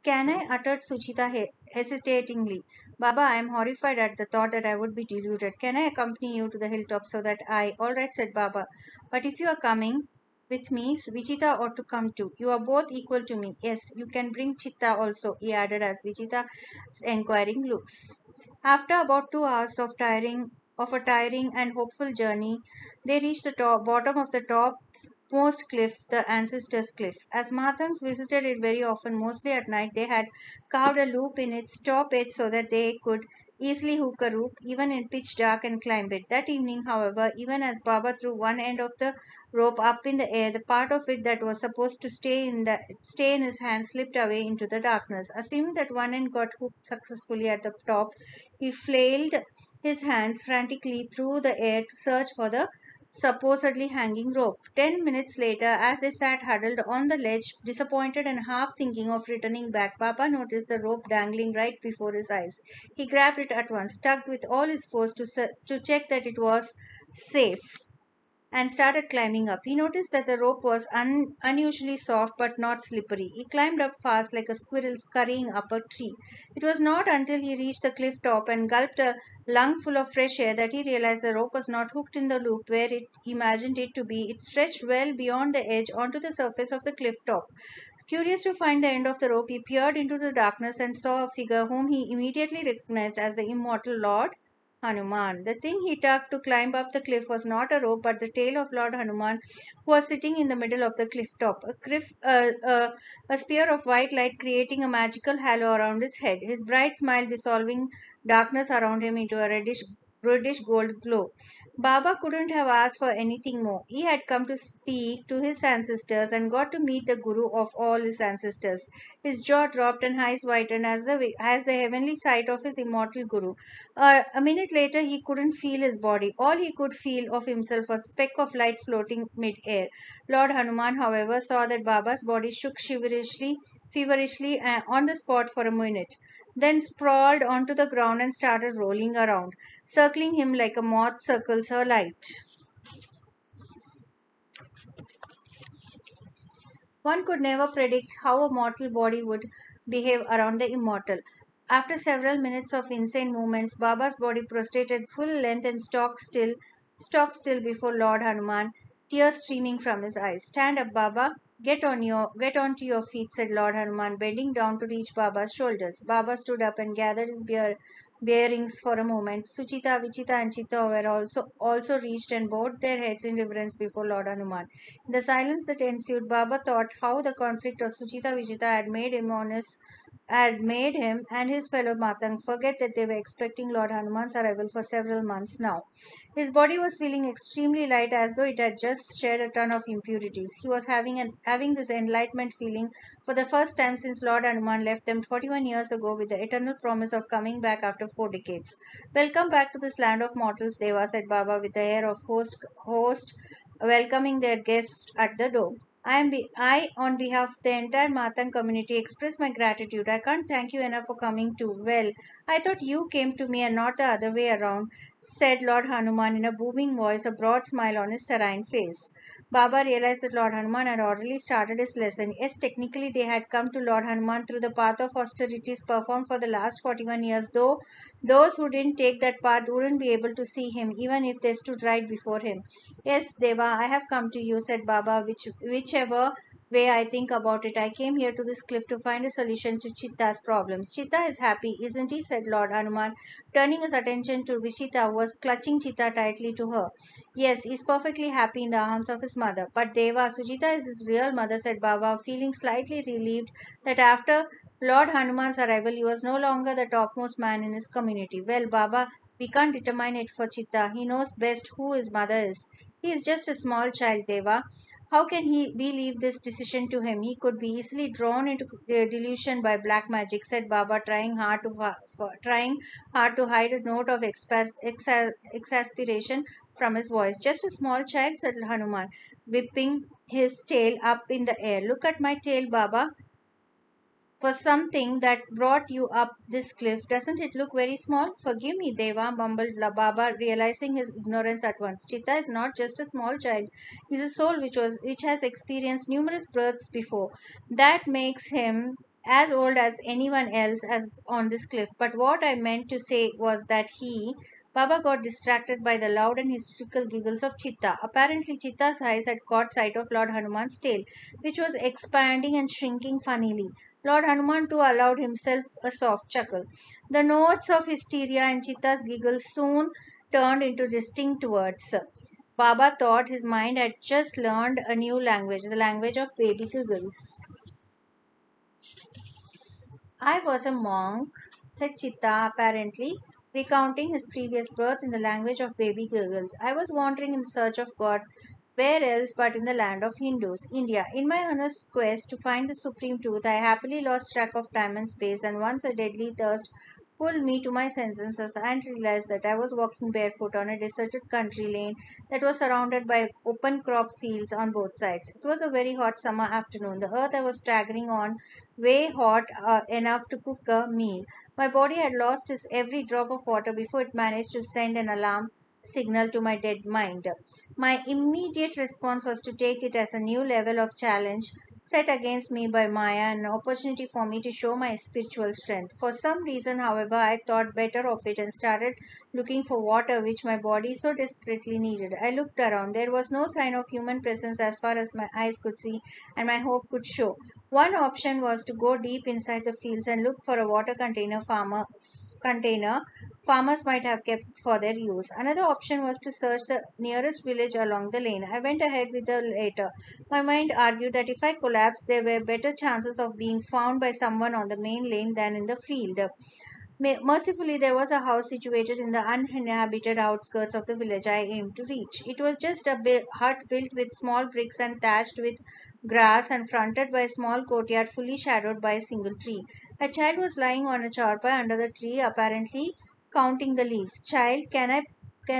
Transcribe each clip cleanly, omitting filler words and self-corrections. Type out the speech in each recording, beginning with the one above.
Can I? Uttered Suchita hesitatingly. Baba, I am horrified at the thought that I would be deluded. Can I accompany you to the hilltop so that I. All right, said Baba. But if you are coming with me, Vichita ought to come too. You are both equal to me. Yes, you can bring Chitta also, he added as Vichita's enquiring looks. After about 2 hours of a tiring and hopeful journey, they reached the bottom of the topmost cliff, the ancestors' cliff. As Matangs visited it very often, mostly at night, they had carved a loop in its top edge so that they could easily hook a rope, even in pitch dark, and climb it. That evening, however, even as Baba threw one end of the rope up in the air, the part of it that was supposed to stay in his hand slipped away into the darkness. Assuming that one end got hooked successfully at the top, he flailed his hands frantically through the air to search for the supposedly hanging rope. 10 minutes later, as they sat huddled on the ledge, disappointed and half thinking of returning back, Papa noticed the rope dangling right before his eyes. He grabbed it at once, tugged with all his force to check that it was safe, and started climbing up. He noticed that the rope was unusually soft but not slippery. He climbed up fast like a squirrel scurrying up a tree. It was not until he reached the cliff top and gulped a lungful of fresh air that he realized the rope was not hooked in the loop where it imagined it to be. It stretched well beyond the edge onto the surface of the cliff top. Curious to find the end of the rope, he peered into the darkness and saw a figure whom he immediately recognized as the immortal Lord Hanuman. The thing he tugged to climb up the cliff was not a rope, but the tail of Lord Hanuman, who was sitting in the middle of the cliff top, a spear of white light creating a magical halo around his head, his bright smile dissolving darkness around him into a reddish gold glow. Baba couldn't have asked for anything more. He had come to speak to his ancestors and got to meet the Guru of all his ancestors. His jaw dropped and eyes whitened as the heavenly sight of his immortal Guru. A minute later, he couldn't feel his body. All he could feel of himself was a speck of light floating mid-air. Lord Hanuman, however, saw that Baba's body shook feverishly on the spot for a minute, then sprawled onto the ground and started rolling around, circling him like a moth circles a light. One could never predict how a mortal body would behave around the immortal. After several minutes of insane movements, Baba's body prostrated full length and stock still before Lord Hanuman, tears streaming from his eyes. Stand up, Baba. Get onto your feet, said Lord Hanuman, bending down to reach Baba's shoulders. Baba stood up and gathered his bearings for a moment. Suchita, Vichita, and Chitta were also reached and bowed their heads in reverence before Lord Hanuman. In the silence that ensued, Baba thought how the conflict of Suchita Vijita had made him and his fellow Matang forget that they were expecting Lord Hanuman's arrival for several months now. His body was feeling extremely light as though it had just shed a ton of impurities. He was having this enlightenment feeling for the first time since Lord Hanuman left them 41 years ago with the eternal promise of coming back after 4 decades. Welcome back to this land of mortals, Deva, said Baba with the air of host welcoming their guests at the door. I, on behalf of the entire Matang community, express my gratitude. I can't thank you enough for coming too. Well, I thought you came to me and not the other way around, said Lord Hanuman in a booming voice, a broad smile on his serene face. Baba realized that Lord Hanuman had already started his lesson. Yes, technically they had come to Lord Hanuman through the path of austerities performed for the last 41 years, though those who didn't take that path wouldn't be able to see him, even if they stood right before him. Yes, Deva, I have come to you, said Baba, whichever way I think about it. I came here to this cliff to find a solution to Chitta's problems. Chitta is happy, isn't he? Said Lord Hanuman, turning his attention to Vishita, who was clutching Chitta tightly to her. Yes, he's perfectly happy in the arms of his mother. But Deva, Sujita is his real mother, said Baba, feeling slightly relieved that after Lord Hanuman's arrival, he was no longer the topmost man in his community. Well, Baba, we can't determine it for Chitta. He knows best who his mother is. He is just a small child, Deva. How can we leave this decision to him? He could be easily drawn into delusion by black magic, said Baba, trying hard to hide a note of exasperation from his voice. Just a small child, said Hanuman, whipping his tail up in the air. Look at my tail, Baba. For something that brought you up this cliff, doesn't it look very small? Forgive me, Deva, mumbled Baba, realizing his ignorance at once. Chitta is not just a small child; he's a soul which has experienced numerous births before. That makes him as old as anyone else as on this cliff. But what I meant to say was that Baba got distracted by the loud and hysterical giggles of Chitta. Apparently, Chitta's eyes had caught sight of Lord Hanuman's tail, which was expanding and shrinking funnily. Lord Hanuman too allowed himself a soft chuckle. The notes of hysteria and Chitta's giggles soon turned into distinct words. Baba thought his mind had just learned a new language, the language of baby giggles. I was a monk, said Chitta, apparently recounting his previous birth in the language of baby girls. I was wandering in search of God. Where else but in the land of Hindus, India? In my earnest quest to find the supreme truth, I happily lost track of time and space, and once a deadly thirst pulled me to my senses and realized that I was walking barefoot on a deserted country lane that was surrounded by open crop fields on both sides. It was a very hot summer afternoon. The earth I was staggering on way hot enough to cook a meal. My body had lost its every drop of water before it managed to send an alarm signal to my dead mind. My immediate response was to take it as a new level of challenge set against me by Maya and an opportunity for me to show my spiritual strength. For some reason, however, I thought better of it and started looking for water which my body so desperately needed. I looked around. There was no sign of human presence as far as my eyes could see and my hope could show. One option was to go deep inside the fields and look for a water container farmers might have kept for their use. Another option was to search the nearest village along the lane. I went ahead with the latter. My mind argued that if I collapsed, there were better chances of being found by someone on the main lane than in the field. Mercifully, there was a house situated in the uninhabited outskirts of the village I aimed to reach. It was just a hut built with small bricks and thatched with grass and fronted by a small courtyard fully shadowed by a single tree. A child was lying on a charpai under the tree, apparently counting the leaves. Child, can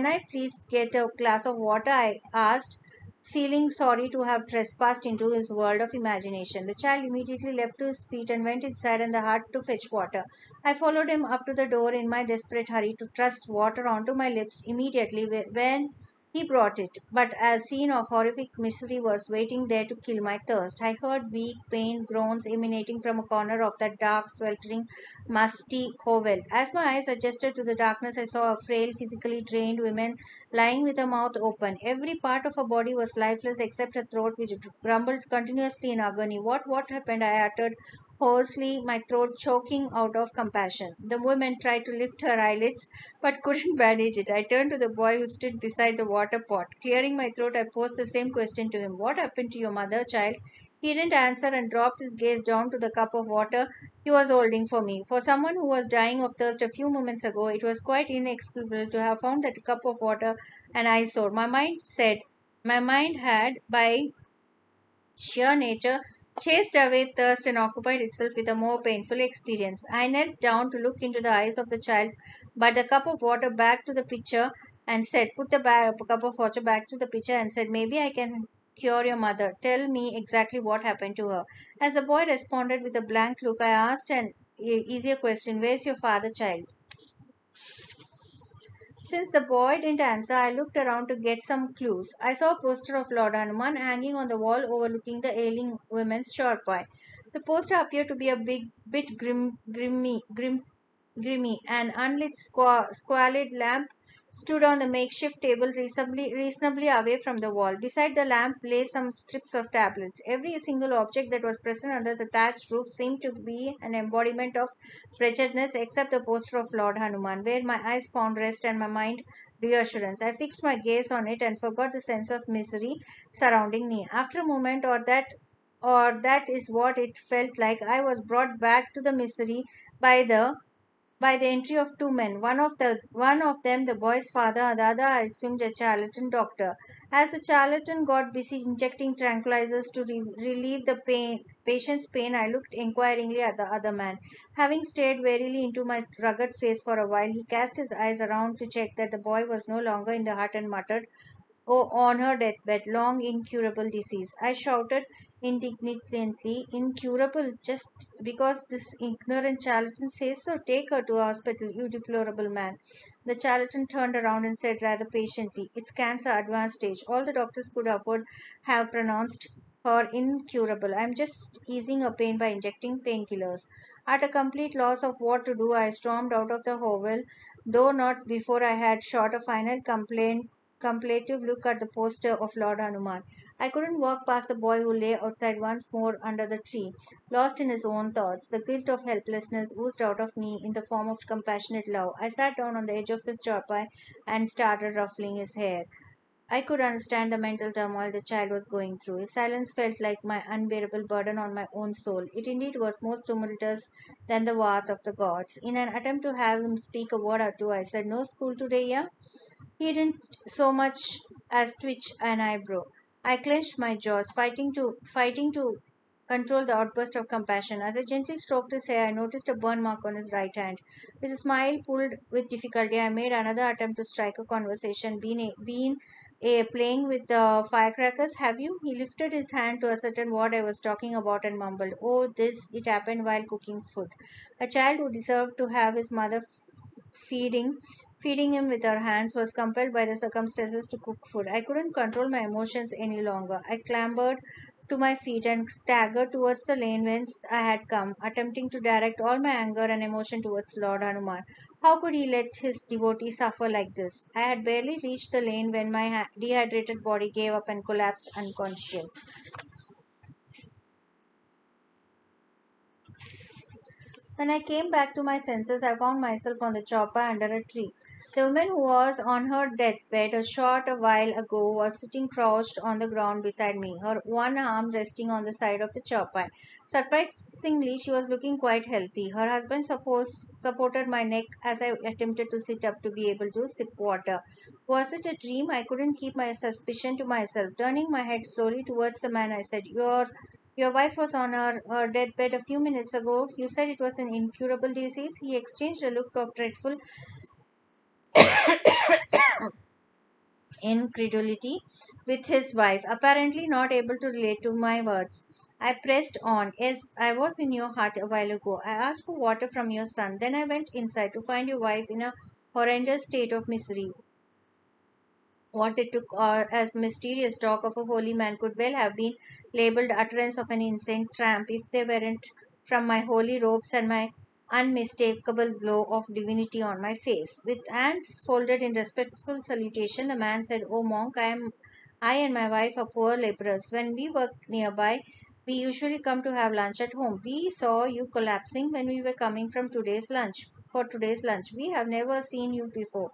I please get a glass of water? I asked, feeling sorry to have trespassed into his world of imagination. The child immediately leapt to his feet and went inside the hut to fetch water. I followed him up to the door in my desperate hurry to thrust water onto my lips immediately when he brought it. But a scene of horrific misery was waiting there to kill my thirst. I heard weak, pained groans emanating from a corner of that dark, sweltering, musty hovel. As my eyes adjusted to the darkness, I saw a frail, physically drained woman lying with her mouth open. Every part of her body was lifeless except her throat, which grumbled continuously in agony. What happened? I uttered hoarsely, my throat choking out of compassion. The woman tried to lift her eyelids but couldn't manage it. I turned to the boy who stood beside the water pot. Clearing my throat, I posed the same question to him. What happened to your mother, child? He didn't answer and dropped his gaze down to the cup of water he was holding for me. For someone who was dying of thirst a few moments ago, it was quite inexplicable to have found that cup of water an eyesore. My mind had, by sheer nature, chased away thirst and occupied itself with a more painful experience. I knelt down to look into the eyes of the child, but the cup of water back to the pitcher and said, put the cup of water back to the pitcher and said, maybe I can cure your mother. Tell me exactly what happened to her. As the boy responded with a blank look, I asked an easier question, where's your father, child? Since the boy didn't answer, I looked around to get some clues. I saw a poster of Lord Hanuman hanging on the wall overlooking the ailing woman's charpai. The poster appeared to be a bit grimy. An unlit squalid lamp stood on the makeshift table reasonably away from the wall. Beside the lamp lay some strips of tablets. Every single object that was present under the thatched roof seemed to be an embodiment of wretchedness except the poster of Lord Hanuman, where my eyes found rest and my mind reassurance. I fixed my gaze on it and forgot the sense of misery surrounding me. After a moment, or that is what it felt like, I was brought back to the misery by the entry of two men. One of them, the boy's father, the other I assumed a charlatan doctor. As the charlatan got busy injecting tranquilizers to relieve the patient's pain, I looked inquiringly at the other man. Having stared warily into my rugged face for a while, he cast his eyes around to check that the boy was no longer in the hut and muttered, oh, on her deathbed, long incurable disease. I shouted indignantly, incurable just because this ignorant charlatan says so. Take her to a hospital, you deplorable man. The charlatan turned around and said rather patiently, it's cancer advanced stage. All the doctors could afford have pronounced her incurable. I'm just easing her pain by injecting painkillers. At a complete loss of what to do, I stormed out of the hovel, though not before I had shot a final contemplative look at the poster of Lord Hanuman. I couldn't walk past the boy who lay outside once more under the tree, lost in his own thoughts. The guilt of helplessness oozed out of me in the form of compassionate love. I sat down on the edge of his charpai and started ruffling his hair. I could understand the mental turmoil the child was going through. His silence felt like my unbearable burden on my own soul. It indeed was more tumultuous than the wrath of the gods. In an attempt to have him speak a word or two, I said, "No school today, yeah?" He didn't so much as twitch an eyebrow. I clenched my jaws, fighting to control the outburst of compassion. As I gently stroked his hair, I noticed a burn mark on his right hand. With a smile pulled with difficulty, I made another attempt to strike a conversation. Playing with the firecrackers, have you? He lifted his hand to ascertain what I was talking about and mumbled, "Oh, this, it happened while cooking food." A child who deserved to have his mother feeding feeding him with her hands was compelled by the circumstances to cook food. I couldn't control my emotions any longer. I clambered to my feet and staggered towards the lane whence I had come, attempting to direct all my anger and emotion towards Lord Hanuman. How could he let his devotee suffer like this? I had barely reached the lane when my dehydrated body gave up and collapsed unconscious. When I came back to my senses, I found myself on the chopper under a tree. The woman who was on her deathbed a short while ago was sitting crouched on the ground beside me, her one arm resting on the side of the chopper. Surprisingly, she was looking quite healthy. Her husband supported my neck as I attempted to sit up to be able to sip water. Was it a dream? I couldn't keep my suspicion to myself. Turning my head slowly towards the man, I said, Your wife was on her deathbed a few minutes ago. You said it was an incurable disease." He exchanged a look of dreadful incredulity with his wife, apparently not able to relate to my words. I pressed on. "Yes, I was in your hut a while ago. I asked for water from your son. Then I went inside to find your wife in a horrendous state of misery. What they took as mysterious talk of a holy man could well have been labeled utterance of an insane tramp if they weren't from my holy robes and my unmistakable glow of divinity on my face. With hands folded in respectful salutation, the man said, "Oh monk, I and my wife are poor laborers. When we work nearby, we usually come to have lunch at home. We saw you collapsing when we were coming from today's lunch. For today's lunch, we have never seen you before.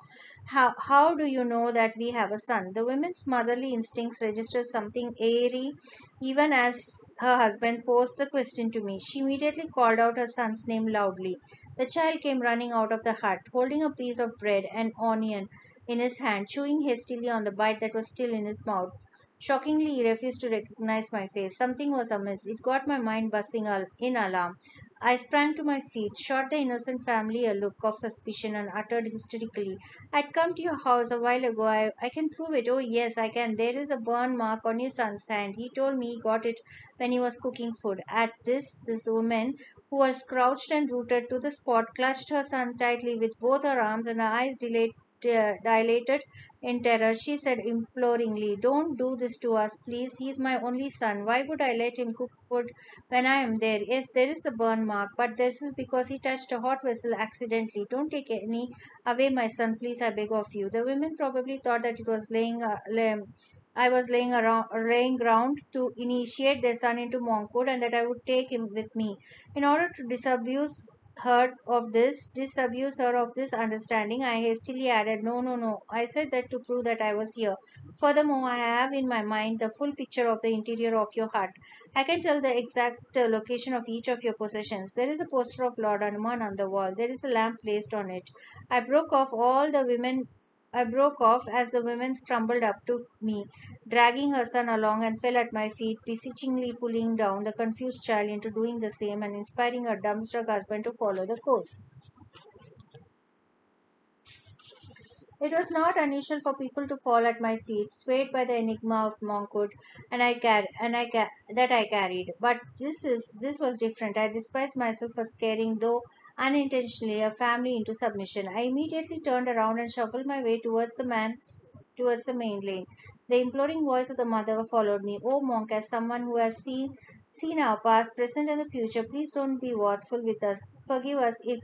How do you know that we have a son?" The woman's motherly instincts registered something airy even as her husband posed the question to me. She immediately called out her son's name loudly. The child came running out of the hut, holding a piece of bread and onion in his hand, chewing hastily on the bite that was still in his mouth. Shockingly, he refused to recognize my face. Something was amiss. It got my mind buzzing in alarm. I sprang to my feet, shot the innocent family a look of suspicion, and uttered hysterically, "I'd come to your house a while ago. I can prove it. Oh, yes, I can. There is a burn mark on your son's hand. He told me he got it when he was cooking food." At this woman, who was crouched and rooted to the spot, clutched her son tightly with both her arms, and her eyes dilated in terror. She said imploringly, "Don't do this to us, please. He is my only son. Why would I let him cook food when I am there? Yes, there is a burn mark, but this is because he touched a hot vessel accidentally. Don't take any away my son, please, I beg of you." The women probably thought that it was I was laying ground to initiate their son into monkhood, and that I would take him with me. In order to disabuse her of this understanding, I hastily added, "No, no, no. I said that to prove that I was here. Furthermore, I have in my mind the full picture of the interior of your hut. I can tell the exact location of each of your possessions. There is a poster of Lord Hanuman on the wall. There is a lamp placed on it." I broke off as the women scrambled up to me, dragging her son along, and fell at my feet, beseechingly pulling down the confused child into doing the same and inspiring her dumbstruck husband to follow the course. It was not unusual for people to fall at my feet, swayed by the enigma of monkhood, that I carried. But this was different. I despised myself for scaring, though unintentionally, a family into submission. I immediately turned around and shuffled my way towards the main lane. The imploring voice of the mother followed me. "Oh, monk, as someone who has seen our past, present, and the future, please don't be wrathful with us. Forgive us if,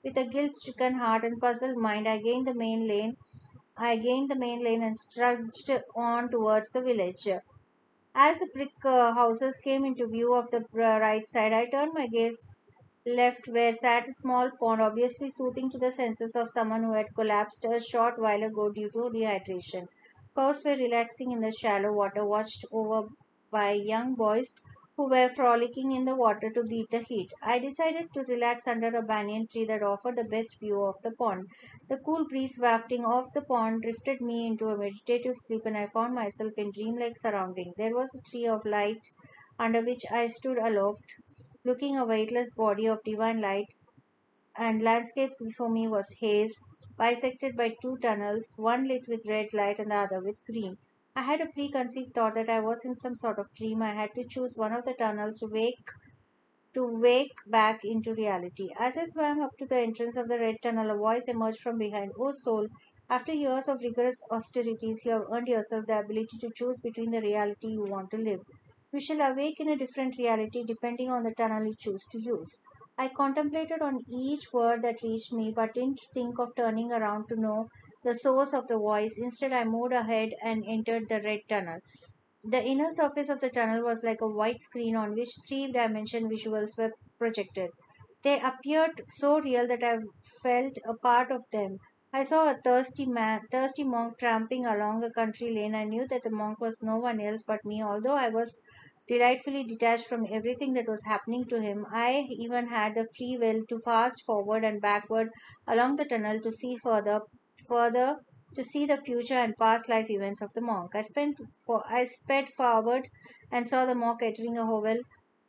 with a guilt-stricken heart and puzzled mind, I gained the main lane and trudged on towards the village. As the brick houses came into view of the right side, I turned my gaze left, where sat a small pond, obviously soothing to the senses of someone who had collapsed a short while ago due to dehydration. Cows were relaxing in the shallow water, watched over by young boys who were frolicking in the water to beat the heat. I decided to relax under a banyan tree that offered the best view of the pond. The cool breeze wafting off the pond drifted me into a meditative sleep, and I found myself in dreamlike surroundings. There was a tree of light under which I stood aloft, looking a weightless body of divine light, and landscapes before me was haze, bisected by two tunnels, one lit with red light and the other with green. I had a preconceived thought that I was in some sort of dream. I had to choose one of the tunnels to wake back into reality. As I swam up to the entrance of the red tunnel, a voice emerged from behind. "Oh soul, after years of rigorous austerities, you have earned yourself the ability to choose between the reality you want to live. You shall awake in a different reality depending on the tunnel you choose to use." I contemplated on each word that reached me, but didn't think of turning around to know the source of the voice. Instead, I moved ahead and entered the red tunnel. The inner surface of the tunnel was like a white screen on which three-dimensional visuals were projected. They appeared so real that I felt a part of them. I saw a thirsty monk tramping along a country lane. I knew that the monk was no one else but me, although I was delightfully detached from everything that was happening to him. I even had the free will to fast forward and backward along the tunnel to see further to see the future and past life events of the monk. I sped forward and saw the monk entering a hovel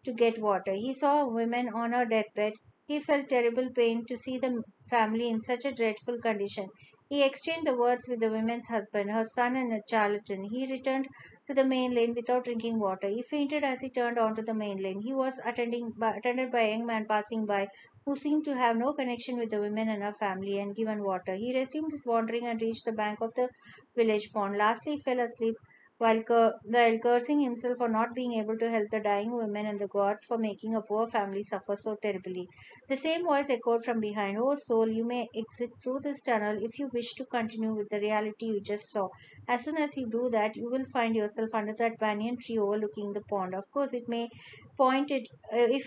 to get water. He saw a woman on her deathbed. He felt terrible pain to see the family in such a dreadful condition. He exchanged the words with the woman's husband, her son, and a charlatan. He returned to the main lane without drinking water. He fainted as he turned onto the main lane. He was attended by a young man passing by who seemed to have no connection with the woman and her family, and given water. He resumed his wandering and reached the bank of the village pond. Lastly, he fell asleep while cursing himself for not being able to help the dying women and the gods for making a poor family suffer so terribly. The same voice echoed from behind. "Oh soul, you may exit through this tunnel if you wish to continue with the reality you just saw. As soon as you do that, you will find yourself under that banyan tree overlooking the pond. Of course, if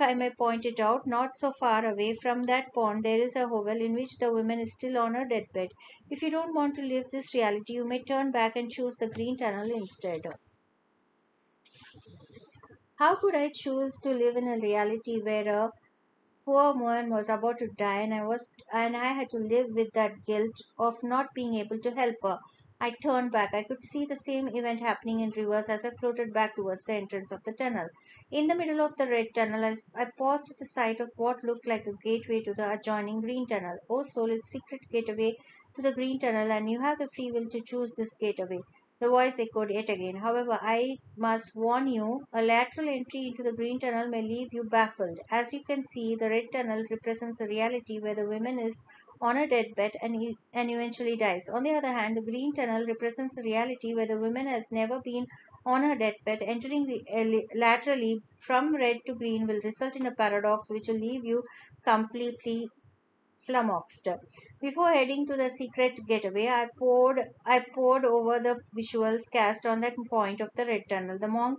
I may point it out, not so far away from that pond, there is a hovel in which the woman is still on her deathbed. If you don't want to live this reality, you may turn back and choose the green tunnel instead." How could I choose to live in a reality where a poor woman was about to die, and I had to live with that guilt of not being able to help her? I turned back. I could see the same event happening in reverse as I floated back towards the entrance of the tunnel. In the middle of the red tunnel, I paused at the sight of what looked like a gateway to the adjoining green tunnel. "Oh, soul, it's secret gateway to the green tunnel, and you have the free will to choose this gateway." The voice echoed yet again. "However, I must warn you, a lateral entry into the green tunnel may leave you baffled. As you can see, the red tunnel represents a reality where the woman is on a deathbed and eventually dies. On the other hand, the green tunnel represents a reality where the woman has never been on her deathbed. Entering laterally from red to green will result in a paradox which will leave you completely flummoxed. Before heading to the secret getaway, I pored over the visuals cast on that point of the red tunnel. The monk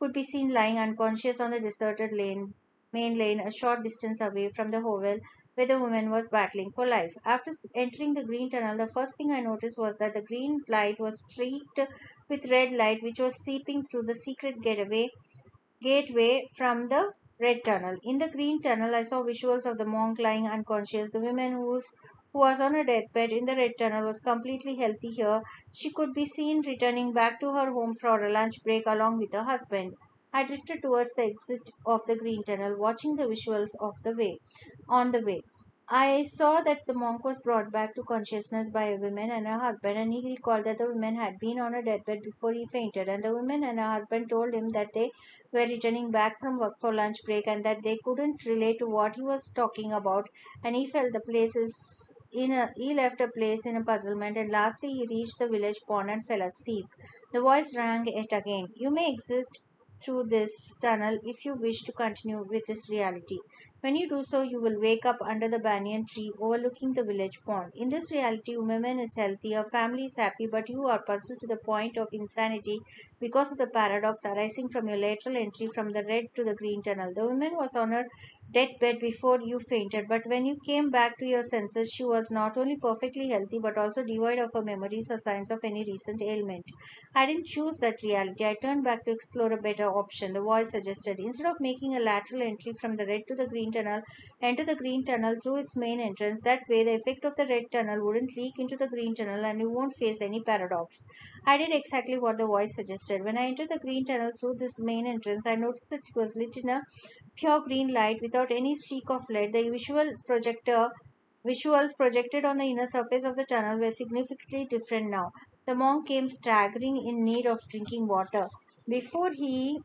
could be seen lying unconscious on the deserted main lane, a short distance away from the hovel where the woman was battling for life. After entering the green tunnel, the first thing I noticed was that the green light was streaked with red light, which was seeping through the secret gateway from the red tunnel. In the green tunnel, I saw visuals of the monk lying unconscious. The woman who was on a deathbed in the red tunnel was completely healthy here. She could be seen returning back to her home for a lunch break along with her husband. I drifted towards the exit of the green tunnel, watching the visuals on the way. I saw that the monk was brought back to consciousness by a woman and her husband, and he recalled that the woman had been on a deathbed before he fainted, and the woman and her husband told him that they were returning back from work for lunch break and that they couldn't relate to what he was talking about, and he felt the places he left a place in a puzzlement, and lastly he reached the village pond and fell asleep. The voice rang it again. You may exit through this tunnel if you wish to continue with this reality. When you do so, you will wake up under the banyan tree overlooking the village pond. In this reality, woman is healthy, her family is happy, but you are puzzled to the point of insanity because of the paradox arising from your lateral entry from the red to the green tunnel. The woman was on her deathbed before you fainted, but when you came back to your senses, she was not only perfectly healthy but also devoid of her memories or signs of any recent ailment. I didn't choose that reality. I turned back to explore a better option. The voice suggested. Instead of making a lateral entry from the red to the green tunnel, enter the green tunnel through its main entrance. That way, the effect of the red tunnel wouldn't leak into the green tunnel and you won't face any paradox. I did exactly what the voice suggested. When I entered the green tunnel through this main entrance, I noticed that it was lit in a pure green light without any streak of lead. The visuals projected on the inner surface of the tunnel were significantly different now. The monk came staggering in need of drinking water. Before he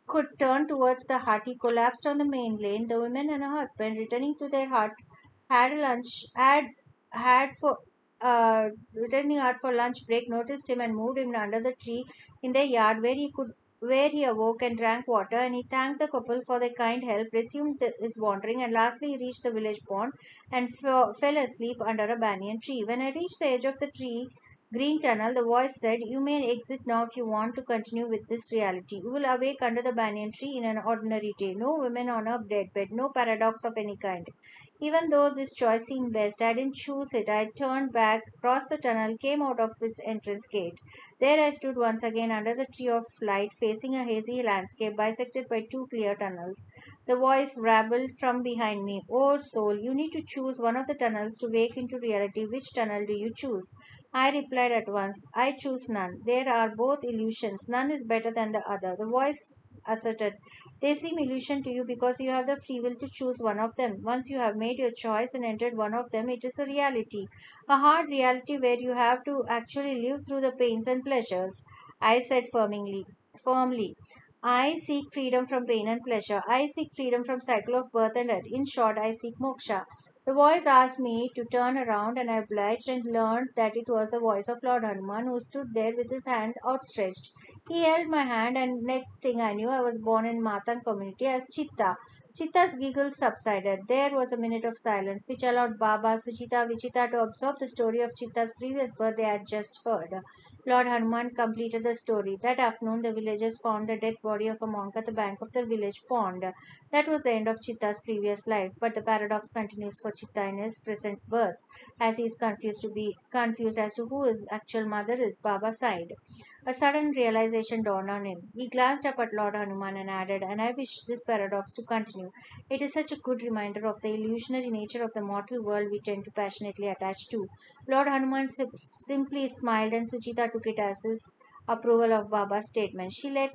could turn towards the hut, he collapsed on the main lane. The woman and her husband, returning to their hut, had lunch had for returning out for lunch break, noticed him and moved him under the tree in their yard where he awoke and drank water, and he thanked the couple for their kind help, resumed his wandering, and lastly he reached the village pond and fell asleep under a banyan tree. When I reached the edge of the tree green tunnel, the voice said, You may exit now if you want to continue with this reality. You will awake under the banyan tree in an ordinary day. No women on a deathbed, no paradox of any kind. Even though this choice seemed best, I didn't choose it. I turned back, crossed the tunnel, came out of its entrance gate. There I stood once again under the tree of light, facing a hazy landscape bisected by two clear tunnels. The voice rabbled from behind me. Oh, soul, you need to choose one of the tunnels to wake into reality. Which tunnel do you choose? I replied at once, I choose none. There are both illusions. None is better than the other. The voice asserted, They seem illusion to you because you have the free will to choose one of them. Once you have made your choice and entered one of them, it is a reality. A hard reality where you have to actually live through the pains and pleasures. I said firmly. I seek freedom from pain and pleasure. I seek freedom from cycle of birth and death. In short, I seek moksha. The voice asked me to turn around, and I obliged and learned that it was the voice of Lord Hanuman, who stood there with his hand outstretched. He held my hand, and next thing I knew, I was born in Matan community as Chitta. Chitta's giggles subsided. There was a minute of silence, which allowed Baba, Suchita, Vichita to absorb the story of Chitta's previous birth they had just heard. Lord Hanuman completed the story. That afternoon, the villagers found the dead body of a monk at the bank of the village pond. That was the end of Chitta's previous life, but the paradox continues for Chitta in his present birth, as he is confused as to who his actual mother is. Baba sighed. A sudden realization dawned on him. He glanced up at Lord Hanuman and added, And I wish this paradox to continue. It is such a good reminder of the illusionary nature of the mortal world we tend to passionately attach to. Lord Hanuman simply smiled, and Suchita took it as his approval of Baba's statement. She let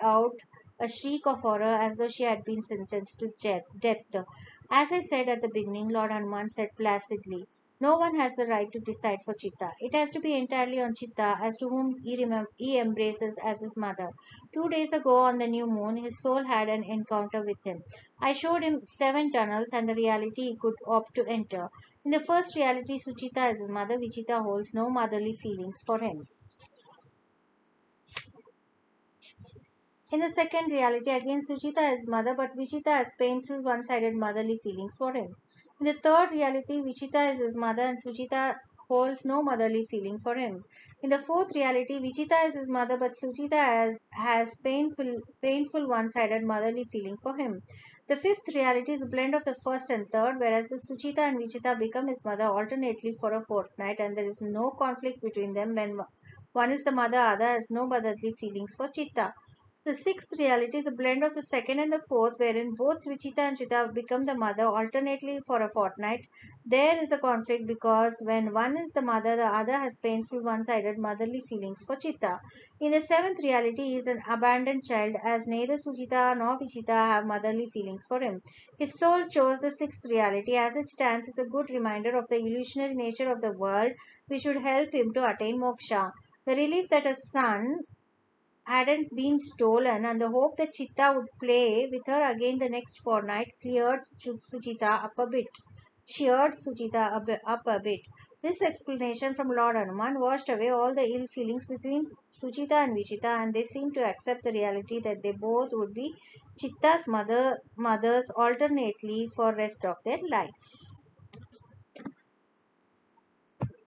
out a shriek of horror as though she had been sentenced to death. As I said at the beginning, Lord Hanuman said placidly, No one has the right to decide for Chitta. It has to be entirely on Chitta as to whom he embraces as his mother. 2 days ago on the new moon, his soul had an encounter with him. I showed him 7 tunnels and the reality he could opt to enter. In the first reality, Suchita is his mother. Vichita holds no motherly feelings for him. In the second reality, again Suchita is mother, but Vichita has painful one-sided motherly feelings for him. In the third reality, Vichita is his mother and Suchita holds no motherly feeling for him. In the fourth reality, Vichita is his mother, but Suchita has painful one-sided motherly feeling for him. The fifth reality is a blend of the first and third, whereas the Suchita and Vichita become his mother alternately for a fortnight, and there is no conflict between them when one is the mother, other has no motherly feelings for Chitta. The sixth reality is a blend of the second and the fourth, wherein both Vichita and Chitta become the mother alternately for a fortnight. There is a conflict because when one is the mother, the other has painful one-sided motherly feelings for Chitta. In the seventh reality, he is an abandoned child, as neither Suchita nor Vichita have motherly feelings for him. His soul chose the sixth reality. As it stands, is a good reminder of the illusionary nature of the world, which should help him to attain moksha. The relief that a son hadn't been stolen, and the hope that Chitta would play with her again the next fortnight cleared Suchita up a bit. cheered Suchita up a bit. This explanation from Lord Hanuman washed away all the ill feelings between Suchita and Vichita, and they seemed to accept the reality that they both would be Chitta's mothers alternately for rest of their lives.